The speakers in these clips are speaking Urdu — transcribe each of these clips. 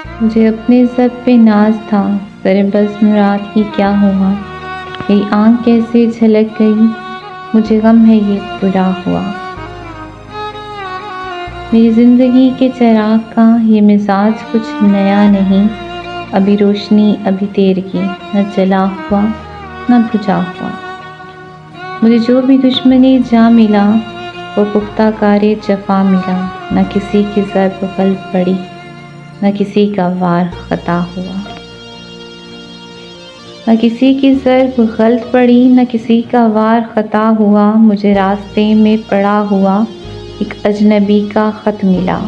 مجھے اپنے سب پہ ناز تھا، سر بزم رات ہی کیا ہوا، میری آنکھ کیسے جھلک گئی، مجھے غم ہے یہ برا ہوا۔ میری زندگی کے چراغ کا یہ مزاج کچھ نیا نہیں، ابھی روشنی ابھی تیرگی، نہ جلا ہوا نہ بجھا ہوا۔ مجھے جو بھی دشمنی جا ملا وہ پختہ کار جفا ملا، نہ کسی کی ضرب غلط پڑی نہ کسی کا وار خطا ہوا۔ نہ کسی کی ضرب غلط پڑی نہ کسی کا وار خطا ہوا، مجھے راستے میں پڑا ہوا ایک اجنبی کا خط ملا،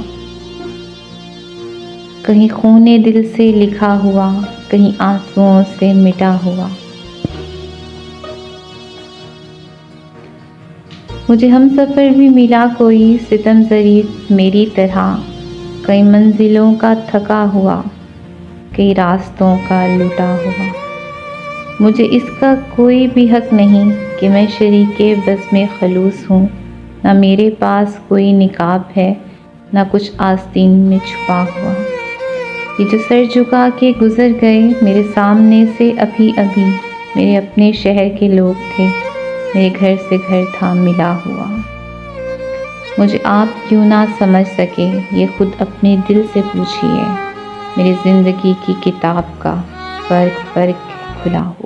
کہیں خون دل سے لکھا ہوا، کہیں آنسوؤں سے مٹا ہوا۔ مجھے ہم سفر بھی ملا کوئی ستم ضریب میری طرح، کئی منزلوں کا تھکا ہوا، کئی راستوں کا لٹا ہوا۔ مجھے اس کا کوئی بھی حق نہیں کہ میں شریک بزم خلوص ہوں، نہ میرے پاس کوئی نقاب ہے نہ کچھ آستین میں چھپا ہوا۔ یہ جو سر جھکا کے گزر گئے میرے سامنے سے ابھی ابھی، میرے اپنے شہر کے لوگ تھے، میرے گھر سے گھر تھا ملا ہوا۔ مجھے آپ کیوں نہ سمجھ سکے یہ خود اپنے دل سے پوچھئے، میری زندگی کی کتاب کا فرق کھلا ہوا۔